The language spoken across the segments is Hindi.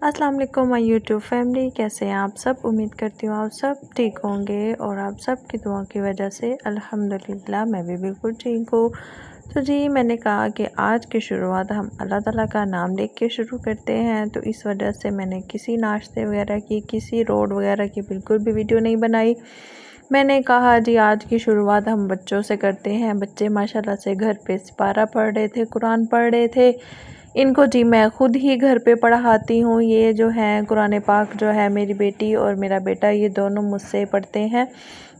अस्सलाम वालेकुम माय यूट्यूब फैमिली, कैसे हैं आप सब। उम्मीद करती हूँ आप सब ठीक होंगे और आप सब की दुआ की वजह से अल्हम्दुलिल्लाह मैं भी बिल्कुल ठीक हूँ। तो जी मैंने कहा कि आज की शुरुआत हम अल्लाह ताला का नाम लेके के शुरू करते हैं, तो इस वजह से मैंने किसी नाश्ते वगैरह की, किसी रोड वगैरह की बिल्कुल भी वीडियो नहीं बनाई। मैंने कहा जी आज की शुरुआत हम बच्चों से करते हैं। बच्चे माशाल्लाह से घर पे सिपारा पढ़ रहे थे, कुरान पढ़ रहे थे। इनको जी मैं ख़ुद ही घर पे पढ़ाती हूँ। ये जो है कुरान पाक जो है मेरी बेटी और मेरा बेटा ये दोनों मुझसे पढ़ते हैं,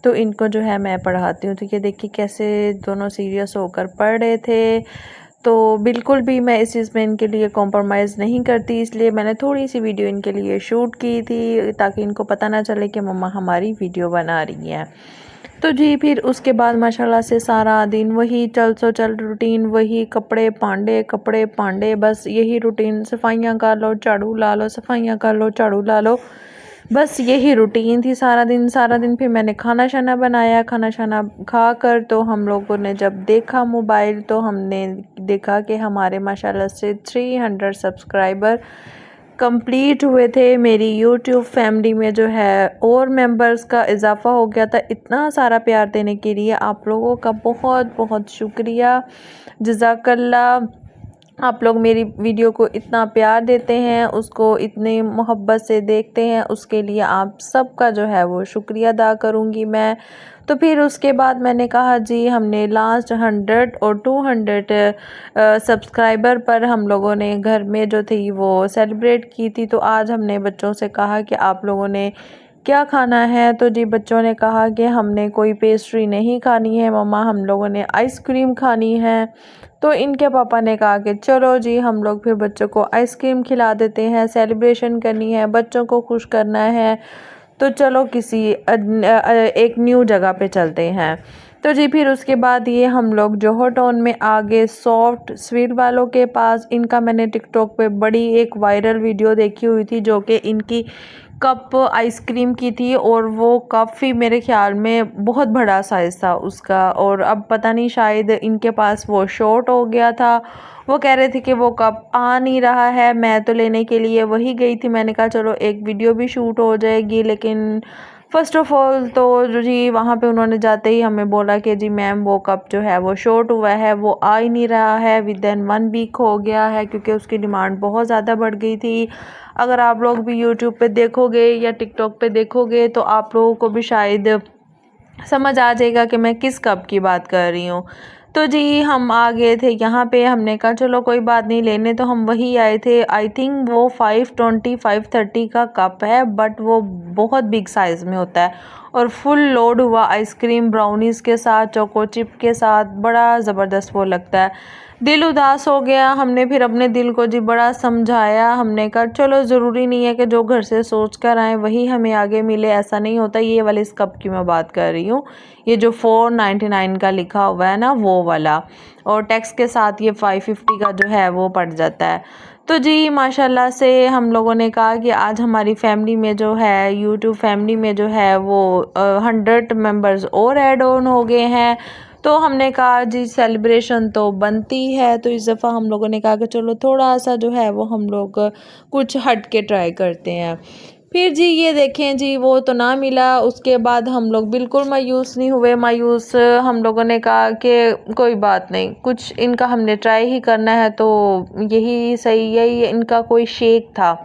तो इनको जो है मैं पढ़ाती हूँ। तो ये देखिए कैसे दोनों सीरियस होकर पढ़ रहे थे। तो बिल्कुल भी मैं इस चीज़ में इनके लिए कॉम्प्रोमाइज़ नहीं करती, इसलिए मैंने थोड़ी सी वीडियो इनके लिए शूट की थी ताकि इनको पता ना चले कि मम्मा हमारी वीडियो बना रही हैं। तो जी फिर उसके बाद माशाल्लाह से सारा दिन वही चल रूटीन, वही कपड़े पांडे बस यही रूटीन। सफाइयाँ कर लो, झाड़ू ला लो, सफाइयाँ कर लो, झाड़ू ला लो, बस यही रूटीन थी सारा दिन। फिर मैंने खाना शाना बनाया, खाना शाना खा कर तो हम लोगों ने जब देखा मोबाइल तो हमने देखा कि हमारे माशाल्लाह से 300 सब्सक्राइबर कंप्लीट हुए थे। मेरी यूट्यूब फैमिली में जो है और मेंबर्स का इजाफ़ा हो गया था। इतना सारा प्यार देने के लिए आप लोगों का बहुत बहुत शुक्रिया, जज़ाकल्लाह। आप लोग मेरी वीडियो को इतना प्यार देते हैं, उसको इतने मोहब्बत से देखते हैं, उसके लिए आप सबका जो है वो शुक्रिया अदा करूँगी मैं। तो फिर उसके बाद मैंने कहा जी हमने लास्ट 100 और 200 सब्सक्राइबर पर हम लोगों ने घर में जो थी वो सेलिब्रेट की थी। तो आज हमने बच्चों से कहा कि आप लोगों ने क्या खाना है। तो जी बच्चों ने कहा कि हमने कोई पेस्ट्री नहीं खानी है मम्मा, हम लोगों ने आइसक्रीम खानी है। तो इनके पापा ने कहा कि चलो जी हम लोग फिर बच्चों को आइसक्रीम खिला देते हैं, सेलिब्रेशन करनी है, बच्चों को खुश करना है, तो चलो किसी एक न्यू जगह पे चलते हैं। तो जी फिर उसके बाद ये हम लोग जोहर टाउन में आगे सॉफ्ट स्वीट वालों के पास। इनका मैंने टिकटॉक पे बड़ी एक वायरल वीडियो देखी हुई थी जो कि इनकी कप आइसक्रीम की थी, और वो काफ़ी मेरे ख्याल में बहुत बड़ा साइज़ था उसका, और अब पता नहीं शायद इनके पास वो शॉर्ट हो गया था। वो कह रहे थे कि वो कप आ नहीं रहा है। मैं तो लेने के लिए वही गई थी, मैंने कहा चलो एक वीडियो भी शूट हो जाएगी। लेकिन फ़र्स्ट ऑफ़ ऑल तो जो जी वहाँ पे उन्होंने जाते ही हमें बोला कि जी मैम वो कप जो है वो शॉर्ट हुआ है, वो आ ही नहीं रहा है। विदिन 1 वीक हो गया है क्योंकि उसकी डिमांड बहुत ज़्यादा बढ़ गई थी। अगर आप लोग भी यूट्यूब पे देखोगे या टिकटॉक पे देखोगे तो आप लोगों को भी शायद समझ आ जाएगा कि मैं किस कप की बात कर रही हूँ। तो जी हम आ गए थे यहाँ पे, हमने कहा चलो कोई बात नहीं, लेने तो हम वही आए थे। आई थिंक वो 520 530 का कप है, बट वो बहुत बिग साइज़ में होता है और फुल लोड हुआ आइसक्रीम ब्राउनीज़ के साथ, चोको चिप के साथ, बड़ा ज़बरदस्त वो लगता है। दिल उदास हो गया। हमने फिर अपने दिल को जी बड़ा समझाया। हमने कहा चलो ज़रूरी नहीं है कि जो घर से सोच कर आए वही हमें आगे मिले, ऐसा नहीं होता। ये वाले इस कप की मैं बात कर रही हूँ, ये जो 499 का लिखा हुआ है ना वो वाला, और टैक्स के साथ ये 550 का जो है वो पड़ जाता है। तो जी माशाल्लाह से हम लोगों ने कहा कि आज हमारी फैमिली में जो है, यूट्यूब फैमिली में जो है वो 100 मेंबर्स और ऐड ऑन हो गए हैं। तो हमने कहा जी सेलिब्रेशन तो बनती है, तो इस दफ़ा हम लोगों ने कहा कि चलो थोड़ा सा जो है वो हम लोग कुछ हट के ट्राई करते हैं। फिर जी ये देखें जी वो तो ना मिला। उसके बाद हम लोग बिल्कुल मायूस नहीं हुए। मायूस हम लोगों ने कहा कि कोई बात नहीं, कुछ इनका हमने ट्राई ही करना है, तो यही सही है। ये इनका कोई शेक था,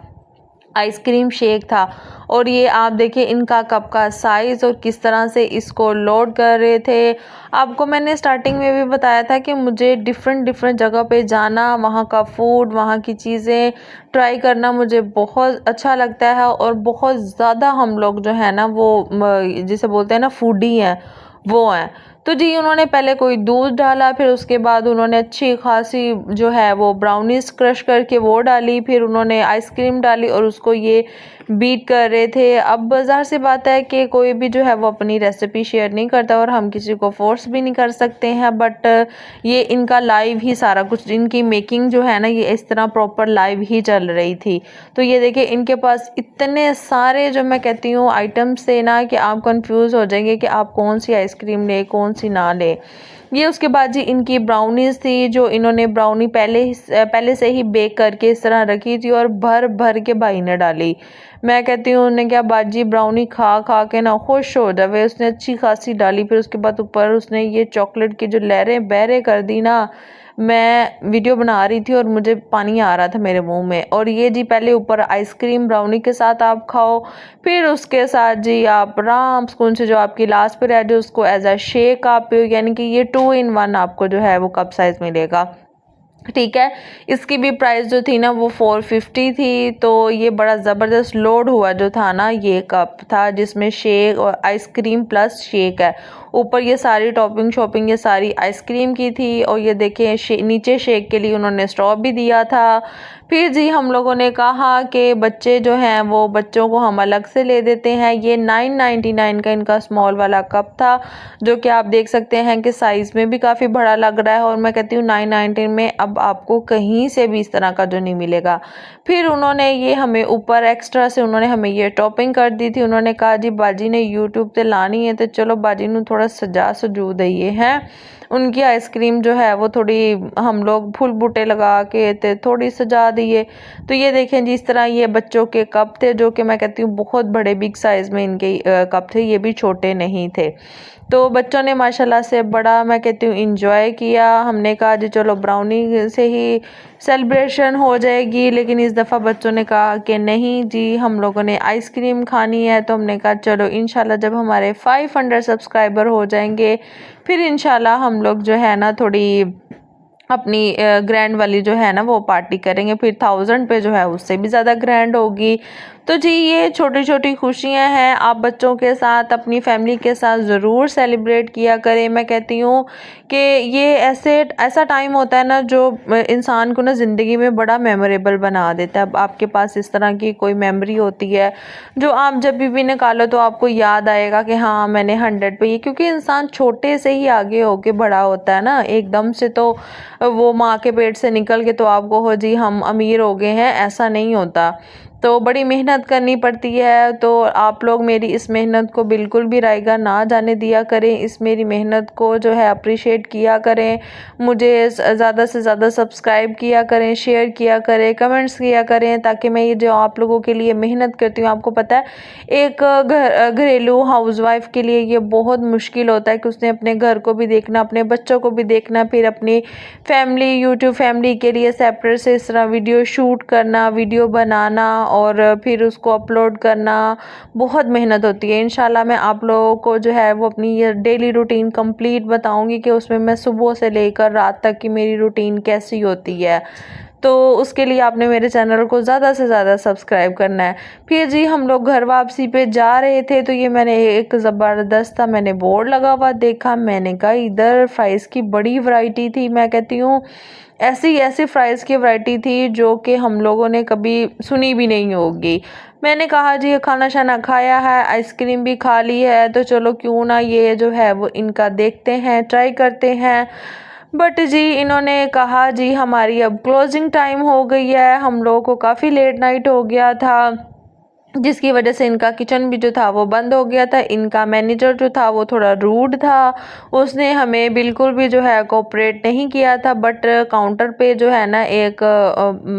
आइसक्रीम शेक था, और ये आप देखिए इनका कप का साइज़ और किस तरह से इसको लोड कर रहे थे। आपको मैंने स्टार्टिंग में भी बताया था कि मुझे डिफरेंट जगह पे जाना, वहाँ का फूड, वहाँ की चीज़ें ट्राई करना मुझे बहुत अच्छा लगता है, और बहुत ज़्यादा हम लोग जो है ना वो जिसे बोलते हैं ना फूडी हैं, वो हैं। तो जी उन्होंने पहले कोई दूध डाला, फिर उसके बाद उन्होंने अच्छी खासी जो है वो ब्राउनीज क्रश करके वो डाली, फिर उन्होंने आइसक्रीम डाली और उसको ये बीट कर रहे थे। अब बाज़ार से बात है कि कोई भी जो है वो अपनी रेसिपी शेयर नहीं करता और हम किसी को फोर्स भी नहीं कर सकते हैं, बट ये इनका लाइव ही सारा कुछ, इनकी मेकिंग जो है ना ये इस तरह प्रॉपर लाइव ही चल रही थी। तो ये देखिए इनके पास इतने सारे जो मैं कहती हूँ आइटम्स थे ना कि आप कंफ्यूज हो जाएंगे कि आप कौन सी आइसक्रीम लें, कौन सी ना लें। ये उसके बाद जी इनकी ब्राउनीज़ थी, जो इन्होंने ब्राउनी पहले से ही बेक करके इस तरह रखी थी और भर भर के भाई ने डाली। मैं कहती हूँ उन्होंने क्या बाजी ब्राउनी खा खा के ना खुश हो जावे, उसने अच्छी खासी डाली। फिर उसके बाद ऊपर उसने ये चॉकलेट की जो लहरें बहरें कर दी ना, मैं वीडियो बना रही थी और मुझे पानी आ रहा था मेरे मुंह में। और ये जी पहले ऊपर आइसक्रीम ब्राउनी के साथ आप खाओ, फिर उसके साथ जी आप आराम सुकून से जो आपकी लास्ट पे रह जाए उसको एज अ शेक आप पियो, यानी कि ये 2 in 1 आपको जो है वो कप साइज मिलेगा। ठीक है, इसकी भी प्राइस जो थी ना वो 450 थी। तो ये बड़ा ज़बरदस्त लोड हुआ जो था ना, ये कप था जिसमें शेक और आइसक्रीम प्लस शेक है। ऊपर ये सारी टॉपिंग शॉपिंग ये सारी आइसक्रीम की थी। और ये देखें नीचे शेक के लिए उन्होंने स्ट्रॉ भी दिया था। फिर जी हम लोगों ने कहा कि बच्चे जो हैं वो बच्चों को हम अलग से ले देते हैं। ये 999 का इनका स्मॉल वाला कप था, जो कि आप देख सकते हैं कि साइज़ में भी काफ़ी बड़ा लग रहा है। और मैं कहती हूँ 999 में अब आपको कहीं से भी इस तरह का जो नहीं मिलेगा। फिर उन्होंने ये हमें ऊपर एक्स्ट्रा से उन्होंने हमें ये टॉपिंग कर दी थी। उन्होंने कहा जी बाजी ने यूट्यूब से लानी है तो चलो बाजी ने थोड़ा सजा सजू दिए हैं। उनकी आइसक्रीम जो है वो थोड़ी हम लोग फूल बूटे लगा के ते थोड़ी सजा दिए। तो ये देखें जी इस तरह ये बच्चों के कप थे, जो कि मैं कहती हूँ बहुत बड़े बिग साइज़ में इनके कप थे, ये भी छोटे नहीं थे। तो बच्चों ने माशाल्लाह से बड़ा मैं कहती हूँ इंजॉय किया। हमने कहा जी चलो ब्राउनी से ही सेलिब्रेशन हो जाएगी, लेकिन इस दफ़ा बच्चों ने कहा कि नहीं जी हम लोगों ने आइसक्रीम खानी है। तो हमने कहा चलो इंशाल्लाह जब हमारे 500 सब्सक्राइबर हो जाएंगे फिर इंशाल्लाह हम लोग जो है ना थोड़ी अपनी ग्रैंड वाली जो है ना वो पार्टी करेंगे। फिर 1000 पे जो है उससे भी ज़्यादा ग्रैंड होगी। तो जी ये छोटी छोटी खुशियां हैं, आप बच्चों के साथ अपनी फैमिली के साथ ज़रूर सेलिब्रेट किया करें। मैं कहती हूँ कि ये ऐसा टाइम होता है ना जो इंसान को ना ज़िंदगी में बड़ा मेमोरेबल बना देता है। अब आपके पास इस तरह की कोई मेमोरी होती है जो आप जब भी निकालो तो आपको याद आएगा कि हाँ मैंने 100 पे ये, क्योंकि इंसान छोटे से ही आगे होके बड़ा होता है ना, एकदम से तो वो माँ के पेट से निकल के तो आपको हो जी हम अमीर हो गए हैं, ऐसा नहीं होता। तो बड़ी मेहनत करनी पड़ती है। तो आप लोग मेरी इस मेहनत को बिल्कुल भी रायगा ना जाने दिया करें, इस मेरी मेहनत को जो है अप्रिशिएट किया करें, मुझे ज़्यादा से ज़्यादा सब्सक्राइब किया करें, शेयर किया करें, कमेंट्स किया करें, ताकि मैं ये जो आप लोगों के लिए मेहनत करती हूँ, आपको पता है एक घरेलू हाउसवाइफ के लिए ये बहुत मुश्किल होता है कि उसने अपने घर को भी देखना, अपने बच्चों को भी देखना, फिर अपनी फैमिली यूट्यूब फैमिली के लिए सेपरेट से इस तरह वीडियो शूट करना, वीडियो बनाना और फिर उसको अपलोड करना, बहुत मेहनत होती है। इंशाल्लाह मैं आप लोगों को जो है वो अपनी ये डेली रूटीन कंप्लीट बताऊंगी कि उसमें मैं सुबह से लेकर रात तक की मेरी रूटीन कैसी होती है। तो उसके लिए आपने मेरे चैनल को ज़्यादा से ज़्यादा सब्सक्राइब करना है। फिर जी हम लोग घर वापसी पे जा रहे थे तो ये मैंने एक ज़बरदस्त सा मैंने बोर्ड लगा हुआ देखा। मैंने कहा इधर फ्राइज़ की बड़ी वैरायटी थी, मैं कहती हूँ ऐसी ऐसी फ्राइज़ की वैरायटी थी जो कि हम लोगों ने कभी सुनी भी नहीं होगी। मैंने कहा जी खाना शाना खाया है, आइसक्रीम भी खा ली है, तो चलो क्यों ना ये जो है वो इनका देखते हैं, ट्राई करते हैं। बट जी इन्होंने कहा जी हमारी अब क्लोजिंग टाइम हो गई है, हम लोगों को काफ़ी लेट नाइट हो गया था, जिसकी वजह से इनका किचन भी जो था वो बंद हो गया था। इनका मैनेजर जो था वो थोड़ा रूड था, उसने हमें बिल्कुल भी जो है कोऑपरेट नहीं किया था। बट काउंटर पे जो है ना एक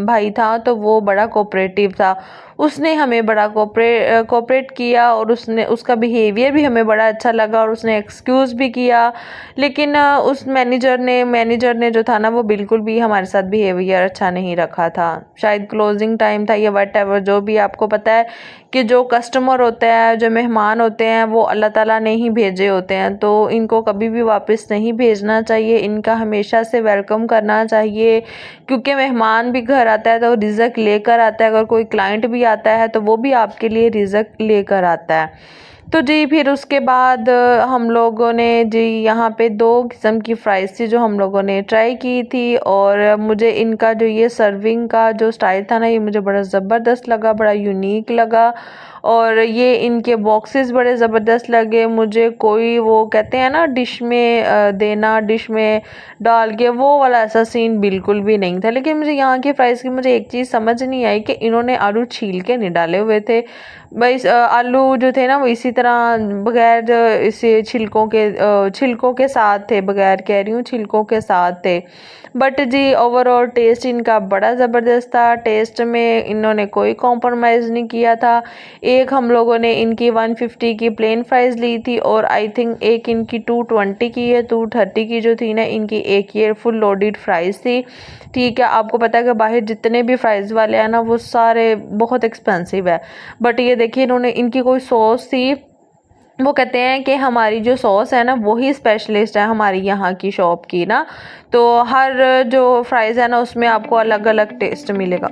भाई था तो वो बड़ा कोऑपरेटिव था, उसने हमें बड़ा कोऑपरेट किया और उसने उसका बिहेवियर भी हमें बड़ा अच्छा लगा और उसने एक्सक्यूज़ भी किया। लेकिन उस मैनेजर ने जो था ना वो बिल्कुल भी हमारे साथ बिहेवियर अच्छा नहीं रखा था। शायद क्लोजिंग टाइम था या वट एवर, जो भी आपको पता है कि जो कस्टमर होते हैं, जो मेहमान होते हैं वो अल्लाह ताला ने ही भेजे होते हैं, तो इनको कभी भी वापस नहीं भेजना चाहिए, इनका हमेशा से वेलकम करना चाहिए। क्योंकि मेहमान भी घर आता है तो रिज़्क लेकर आता है, अगर कोई क्लाइंट भी आता है तो वो भी आपके लिए रिज़्क लेकर आता है। तो जी फिर उसके बाद हम लोगों ने जी यहाँ पे 2 किस्म की फ्राइज़ थी जो हम लोगों ने ट्राई की थी। और मुझे इनका जो ये सर्विंग का जो स्टाइल था ना ये मुझे बड़ा ज़बरदस्त लगा, बड़ा यूनिक लगा। और ये इनके बॉक्सेस बड़े ज़बरदस्त लगे मुझे। कोई वो कहते हैं ना डिश में देना, डिश में डाल के, वो वाला ऐसा सीन बिल्कुल भी नहीं था। लेकिन मुझे यहाँ के फ्राइज़ की मुझे एक चीज़ समझ नहीं आई कि इन्होंने आलू छील के नहीं डाले हुए थे। भाई आलू जो थे ना वो इसी तरह बगैर इसे छिलकों के साथ थे, बगैर कह रही हूँ छिलकों के साथ थे। बट जी ओवरऑल टेस्ट इनका बड़ा ज़बरदस्त था। टेस्ट में इन्होंने कोई कॉम्प्रोमाइज़ नहीं किया था। एक हम लोगों ने इनकी 150 की प्लेन फ्राइज़ ली थी और आई थिंक एक इनकी 220 की है, 230 की जो थी ना इनकी एक ये फुल लोडेड फ्राइज़ थी। ठीक है, आपको पता है कि बाहर जितने भी फ्राइज़ वाले हैं ना वो सारे बहुत एक्सपेंसिव है। बट ये देखिए इन्होंने, इनकी कोई सॉस थी, वो कहते हैं कि हमारी जो सॉस है ना वही स्पेशलिस्ट है हमारी यहाँ की शॉप की ना। तो हर जो फ्राइज़ है ना उसमें आपको अलग अलग टेस्ट मिलेगा।